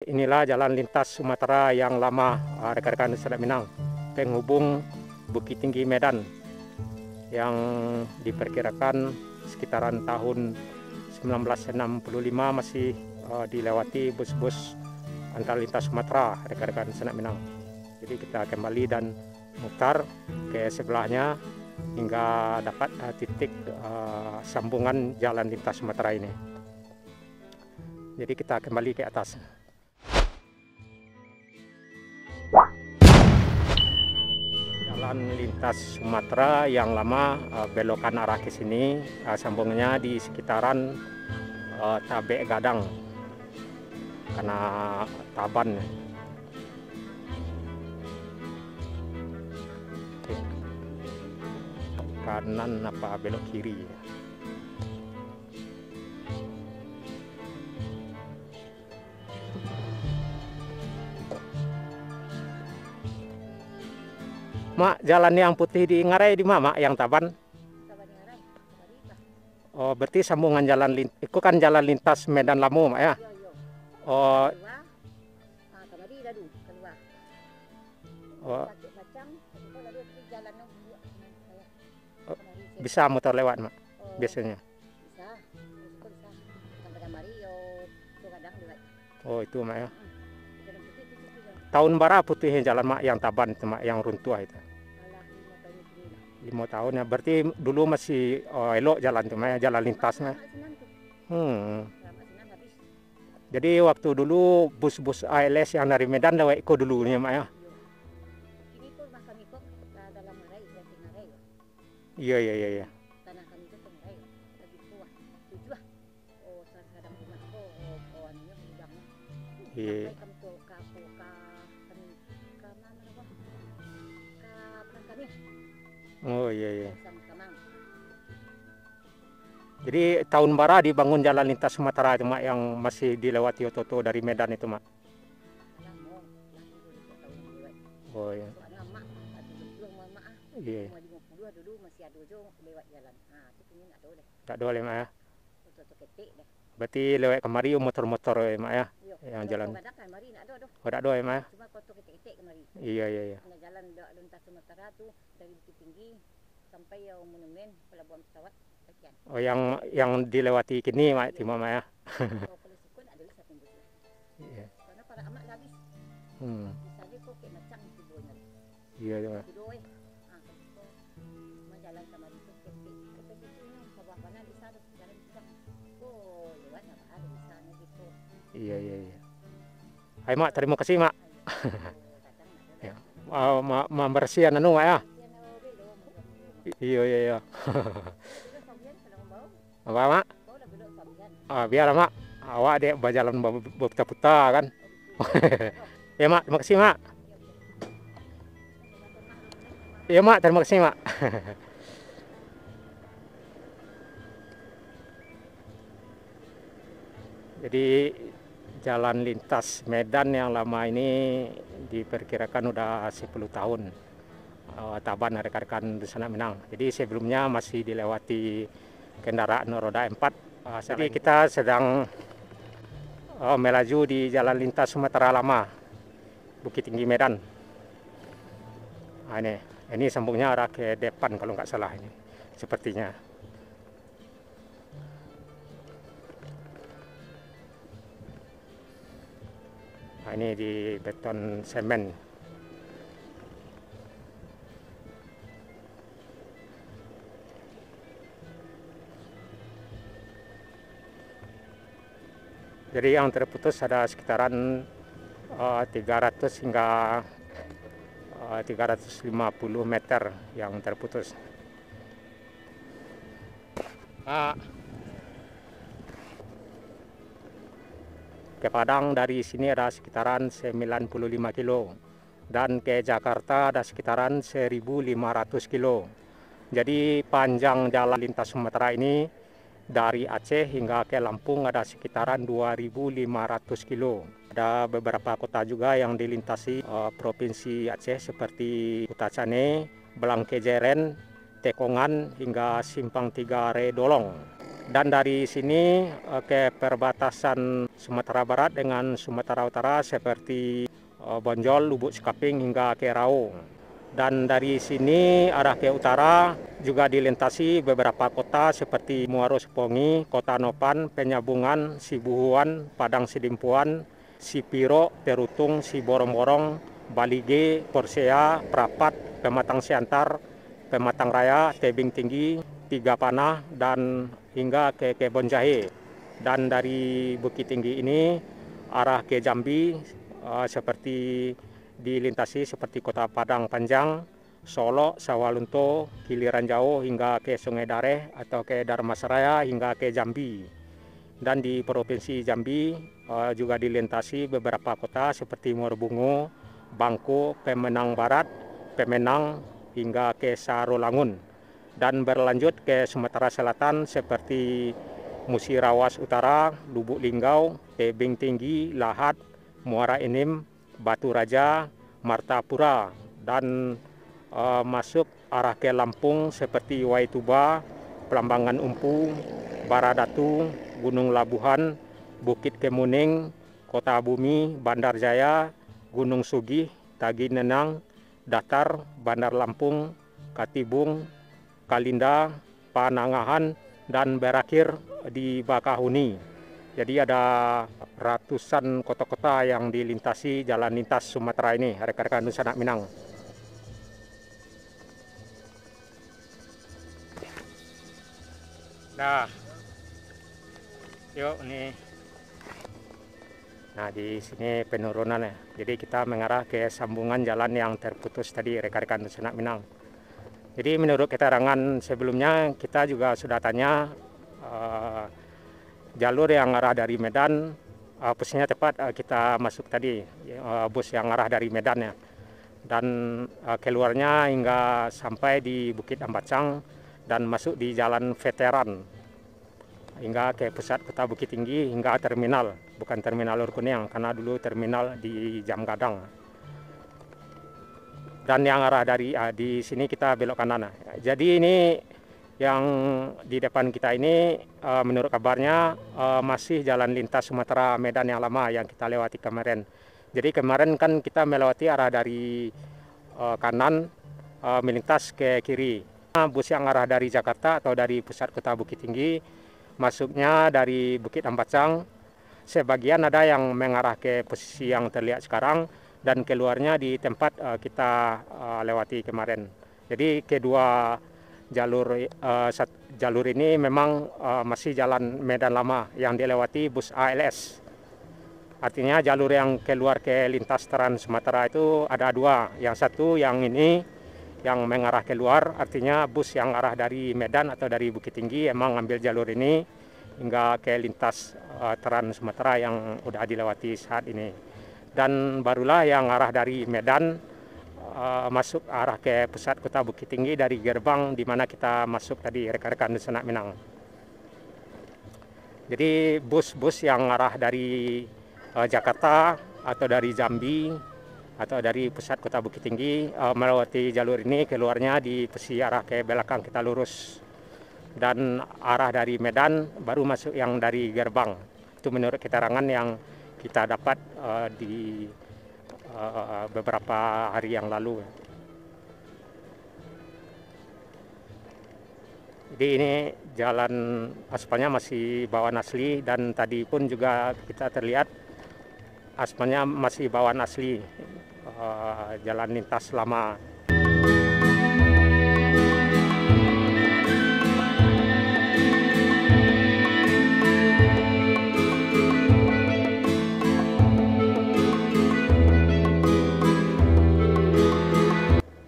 inilah jalan lintas Sumatera yang lama, rekan-rekan Selat Minang, penghubung Bukit Tinggi Medan, yang diperkirakan sekitaran tahun 1965 masih dilewati bus-bus antar lintas Sumatera, rekan-rekan Selat Minang. Jadi kita kembali dan mutar ke sebelahnya hingga dapat titik sambungan jalan lintas Sumatera ini. Jadi kita kembali ke atas. Jalan lintas Sumatera yang lama belokan arah ke sini, sambungnya di sekitaran Tabek Gadang karena Taban. Kanan apa belok kiri. Mak, jalan yang putih di Ngarai di mana, Mak, yang Taban? Oh, berarti sambungan jalan itu kan jalan lintas Medan Lamu, Mak, ya? Oh. Oh. Bisa motor lewat, Mak, biasanya? Oh, itu, Mak, ya? Tahun berapa putihnya jalan, Mak, yang Taban itu, Mak, yang runtuh itu? 5 tahun ya, berarti dulu masih elok jalan itu, Mak, jalan lintasnya. Jadi waktu dulu bus-bus ALS yang dari Medan lewat Iko dulu nih, Mak, ya? Iya, iya, iya, iya. Iya. Oh, iya, iya. Jadi tahun bara dibangun jalan lintas Sumatera itu, Mak, yang masih dilewati Ototo dari Medan itu, Mak. Oh, iya. Iya. Tak boleh, Mak, ya. Berarti lewat kemari motor-motor ya, Mak, ya, yang jalan. Oh, tak ada ya, Mak, ya. Iya, iya, iya. Jalan lintas Sumatera tuh dari Bukit Tinggi sampai monumen pelabuhan pesawat. Oh, yang dilewati kini, Mak, di Mak, ya. Iya. Karena para amat habis. Misalnya kok kayak macam tibonya. Iya, iya. Jalan sama itu bawah-bawah di sana jalan juga. Oh, lewatnya ada di sana gitu. Iya, iya, iya. Hai, Mak, terima kasih, Mak. Ya. Membersihkan anu, Mak, ya. Iya, iya, iya. Apa, Mak? Biar, Mak. Awak dek berjalan berputar-putar kan. Ya, Mak, terima kasih, Mak. Iya, Mak, terima kasih, Mak. Jadi jalan lintas Medan yang lama ini diperkirakan udah 10 tahun. Taban, rekan-rekan Selat Minang. Jadi sebelumnya masih dilewati kendaraan roda 4. Jadi kita sedang melaju di jalan lintas Sumatera lama, Bukit Tinggi Medan. Nah, ini sambungnya arah ke depan kalau nggak salah ini, sepertinya. Nah, ini di beton semen. Jadi yang terputus ada sekitaran 300 hingga 350 meter yang terputus. Ke Padang dari sini ada sekitaran 95 kilo dan ke Jakarta ada sekitaran 1.500 kilo. Jadi panjang jalan lintas Sumatera ini dari Aceh hingga ke Lampung ada sekitaran 2.500 kilo. Ada beberapa kota juga yang dilintasi Provinsi Aceh seperti Kutacane, Blangkejeren, Tekongan hingga Simpang 3 Redolong. Dan dari sini ke perbatasan Sumatera Barat dengan Sumatera Utara seperti Bonjol, Lubuk Sekaping hingga ke Rau. Dan dari sini arah ke utara juga dilintasi beberapa kota seperti Muaro Sepongi, Kota Nopan, Penyabungan, Sibuhuan, Padang Sidimpuan, Sipiro, Terutung, Siborong-borong, Balige, Porsea, Prapat, Pematang Siantar, Pematang Raya, Tebing Tinggi, Tiga Panah, dan hingga ke Kebon Jahe. Dan dari Bukit Tinggi ini arah ke Jambi seperti dilintasi seperti Kota Padang Panjang, Solo, Sawalunto, Kiliran Jauh hingga ke Sungai Dareh atau ke Dharmasraya hingga ke Jambi. Dan di Provinsi Jambi juga dilintasi beberapa kota seperti Muarbungu, Bangko, Pemenang Barat, Pemenang hingga ke Sarolangun. Dan berlanjut ke Sumatera Selatan seperti Musirawas Utara, Lubuk Linggau, Tebing Tinggi, Lahat, Muara Enim, Batu Raja, Martapura, dan masuk arah ke Lampung seperti Waituba, Pelambangan Umpu, Baradatu, Gunung Labuhan, Bukit Kemuning, Kota Bumi, Bandar Jaya, Gunung Sugih, Tagi Nenang, Datar, Bandar Lampung, Katibung, Kalinda, Panangahan, dan berakhir di Bakahuni. Jadi ada ratusan kota-kota yang dilintasi jalan lintas Sumatera ini, rekan-rekan Sanak Minang. Nah, yuk nih. Nah, di sini penurunan ya. Jadi kita mengarah ke sambungan jalan yang terputus tadi, rekan-rekan Sanak Minang. Jadi menurut keterangan sebelumnya kita juga sudah tanya jalur yang arah dari Medan, posisinya tepat kita masuk tadi, bus yang arah dari Medan ya. Dan keluarnya hingga sampai di Bukit Ambacang dan masuk di Jalan Veteran hingga ke pusat kota Bukit Tinggi hingga terminal, bukan terminal Lurkuning karena dulu terminal di Jam Gadang. Dan yang arah dari di sini kita belok kanan. Jadi ini yang di depan kita ini menurut kabarnya masih jalan lintas Sumatera Medan yang lama yang kita lewati kemarin. Jadi kemarin kan kita melewati arah dari kanan melintas ke kiri. Bus yang arah dari Jakarta atau dari pusat kota Bukit Tinggi masuknya dari Bukit Ambacang. Sebagian ada yang mengarah ke posisi yang terlihat sekarang dan keluarnya di tempat kita lewati kemarin. Jadi kedua jalur ini memang masih jalan Medan lama yang dilewati bus ALS. Artinya jalur yang keluar ke lintas Trans Sumatera itu ada dua. Yang satu yang ini yang mengarah keluar, artinya bus yang arah dari Medan atau dari Bukit Tinggi emang ngambil jalur ini hingga ke lintas Trans Sumatera yang udah dilewati saat ini. Dan barulah yang arah dari Medan masuk arah ke pusat kota Bukit Tinggi dari gerbang di mana kita masuk tadi, rekan-rekan Sanak Minang. Jadi bus-bus yang arah dari Jakarta atau dari Jambi atau dari pusat kota Bukit Tinggi melewati jalur ini, keluarnya di posisi arah ke belakang kita lurus. Dan arah dari Medan baru masuk yang dari gerbang. Itu menurut keterangan yang kita dapat di beberapa hari yang lalu. Jadi ini jalan aspalnya masih bawaan asli dan tadi pun juga kita terlihat aspalnya masih bawaan asli, jalan lintas lama.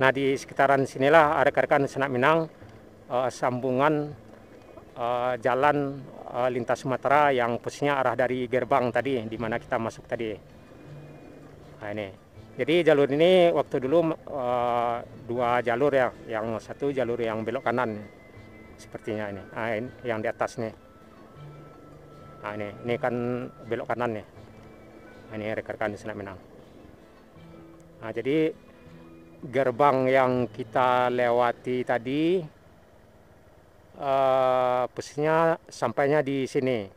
Nah, di sekitaran sinilah rekan-rekan Sanak Minang sambungan jalan lintas Sumatera yang posisinya arah dari gerbang tadi, di mana kita masuk tadi. Nah, ini. Jadi jalur ini waktu dulu dua jalur ya, yang satu jalur yang belok kanan, sepertinya ini. Nah, ini yang di atas nih. Nah, ini kan belok kanan nih. Nah, ini rekan-rekan Sanak Minang. Nah, jadi gerbang yang kita lewati tadi posisinya sampainya di sini,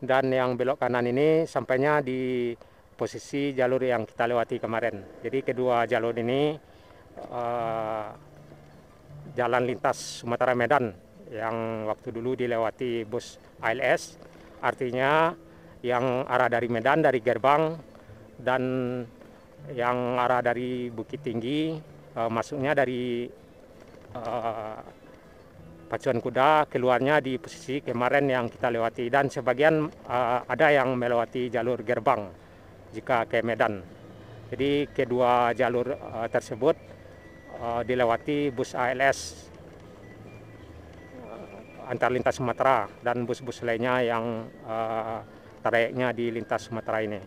dan yang belok kanan ini sampainya di posisi jalur yang kita lewati kemarin. Jadi kedua jalur ini jalan lintas Sumatera Medan yang waktu dulu dilewati bus ALS, artinya yang arah dari Medan dari gerbang, dan yang arah dari Bukit Tinggi masuknya dari Pacuan Kuda, keluarnya di posisi kemarin yang kita lewati, dan sebagian ada yang melewati jalur gerbang jika ke Medan. Jadi kedua jalur tersebut dilewati bus ALS antar lintas Sumatera dan bus-bus lainnya yang trayeknya di lintas Sumatera ini.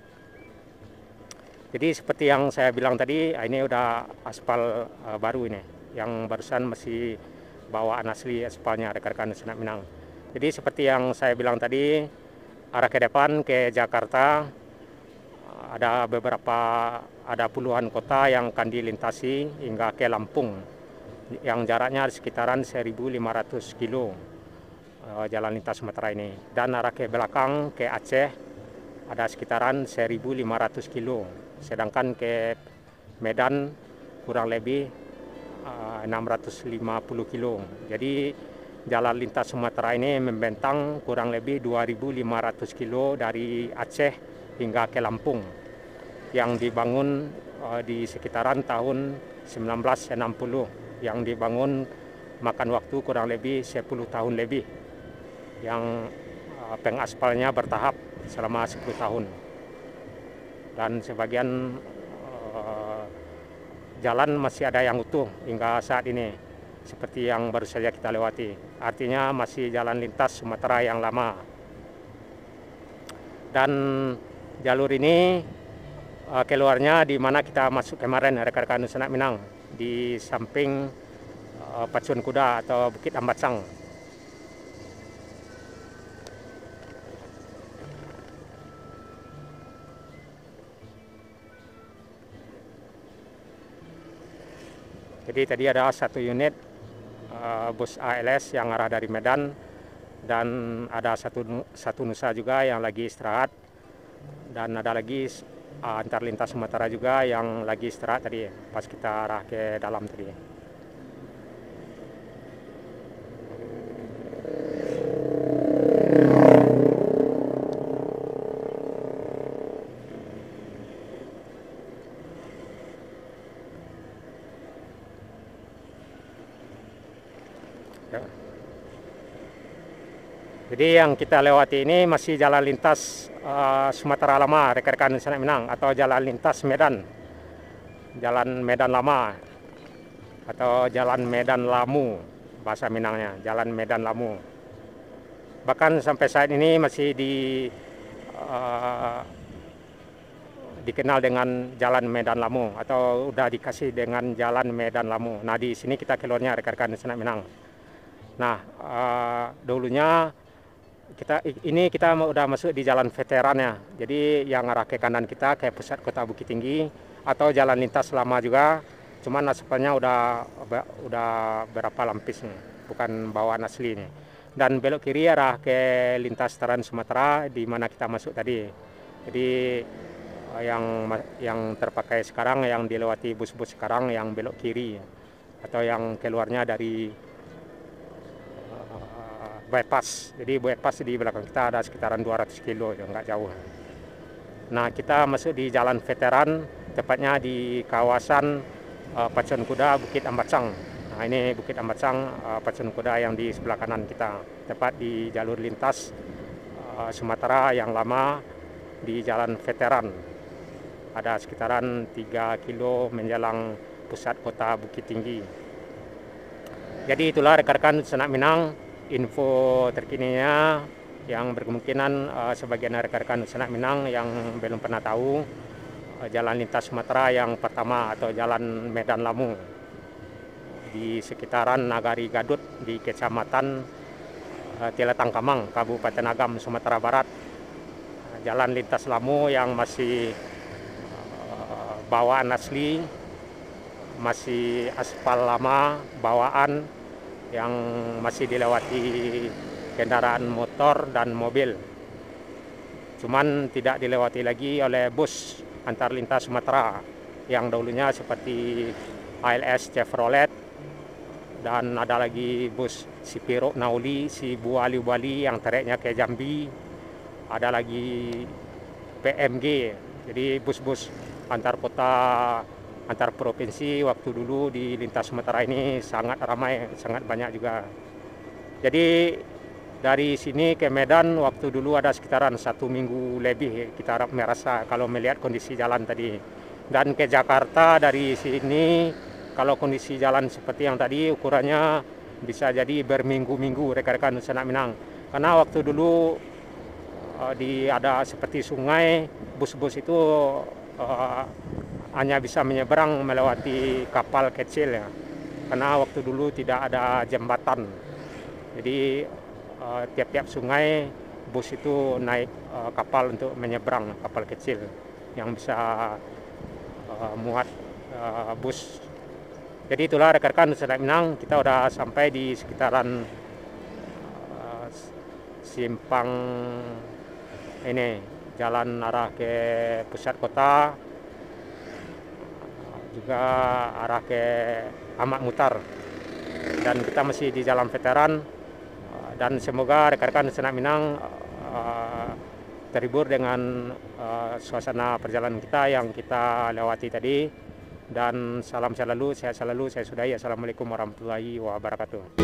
Jadi seperti yang saya bilang tadi, ini udah aspal baru ini, yang barusan masih bawaan asli aspalnya rekan-rekan Senak Minang. Jadi seperti yang saya bilang tadi, arah ke depan ke Jakarta ada puluhan kota yang akan dilintasi hingga ke Lampung, yang jaraknya sekitaran 1.500 kilo jalan lintas Sumatera ini. Dan arah ke belakang ke Aceh ada sekitaran 1.500 kilo, sedangkan ke Medan kurang lebih 650 kilo. Jadi jalan lintas Sumatera ini membentang kurang lebih 2.500 kilo dari Aceh hingga ke Lampung, yang dibangun di sekitaran tahun 1960, yang dibangun makan waktu kurang lebih 10 tahun lebih, yang pengaspalnya bertahap selama 10 tahun. Dan sebagian jalan masih ada yang utuh hingga saat ini, seperti yang baru saja kita lewati. Artinya masih jalan lintas Sumatera yang lama. Dan jalur ini keluarnya di mana kita masuk kemarin, rekan-rekan Senak Minang, di samping Pacuan Kuda atau Bukit Ambacang. Jadi tadi ada satu unit bus ALS yang arah dari Medan, dan ada satu Nusa juga yang lagi istirahat, dan ada lagi antar lintas Sumatera juga yang lagi istirahat tadi pas kita arah ke dalam tadi. Jadi yang kita lewati ini masih jalan lintas Sumatera Lama, rekan-rekan Senak Minang, atau jalan lintas Medan. Jalan Medan Lama atau jalan Medan Lamu bahasa Minangnya, jalan Medan Lamu. Bahkan sampai saat ini masih dikenal dengan jalan Medan Lamu, atau udah dikasih dengan jalan Medan Lamu. Nah, di sini kita keluarnya, rekan-rekan Senak Minang. Nah, dulunya kita udah masuk di jalan veteran ya. Jadi yang arah ke kanan kita ke pusat kota Bukit Tinggi, atau jalan lintas lama juga, cuman aspalnya udah berapa lapis nih, bukan bawaan asli nih. Dan belok kiri arah ke lintas Trans Sumatera di mana kita masuk tadi. Jadi yang terpakai sekarang, yang dilewati bus-bus sekarang yang belok kiri, atau yang keluarnya dari bypass. Jadi bypass di belakang kita ada sekitaran 200 kilo, ya nggak jauh. Nah, kita masuk di jalan veteran, tepatnya di kawasan Pacuan Kuda Bukit Ambacang. Nah, ini Bukit Ambacang, Pacuan Kuda yang di sebelah kanan kita, tepat di jalur lintas Sumatera yang lama di jalan veteran. Ada sekitaran 3 kilo menjelang pusat kota Bukit Tinggi. Jadi itulah rekan-rekan Senak Minang, info terkininya yang berkemungkinan sebagian rekan-rekan Senak Minang yang belum pernah tahu jalan lintas Sumatera yang pertama atau jalan Medan Lamu di sekitaran Nagari Gadut di Kecamatan Tiletang Kamang, Kabupaten Agam, Sumatera Barat. Jalan lintas Lamu yang masih bawaan asli, masih aspal lama bawaan, yang masih dilewati kendaraan motor dan mobil. Cuman tidak dilewati lagi oleh bus antar lintas Sumatera yang dahulunya seperti ALS Chevrolet, dan ada lagi bus si Piro Nauli, si Buali Bali yang tereknya ke Jambi, ada lagi PMG. Jadi bus-bus antar kota, antar provinsi waktu dulu di lintas Sumatera ini sangat ramai, sangat banyak juga. Jadi dari sini ke Medan waktu dulu ada sekitaran 1 minggu lebih kita merasa kalau melihat kondisi jalan tadi. Dan ke Jakarta dari sini kalau kondisi jalan seperti yang tadi ukurannya bisa jadi berminggu-minggu rekan-rekan Sanak Minang. Karena waktu dulu ada seperti sungai, bus-bus itu hanya bisa menyeberang melewati kapal kecil ya. Karena waktu dulu tidak ada jembatan. Jadi tiap-tiap sungai bus itu naik kapal untuk menyeberang, kapal kecil yang bisa muat bus. Jadi itulah rekan-rekan Sanak Minang, kita udah sampai di sekitaran simpang ini, jalan arah ke pusat kota, juga arah ke Ahmad Muhtar, dan kita masih di jalan veteran. Dan semoga rekan-rekan Sanak Minang terhibur dengan suasana perjalanan kita yang kita lewati tadi. Dan salam selalu, sehat selalu, saya sudahi. Assalamualaikum warahmatullahi wabarakatuh.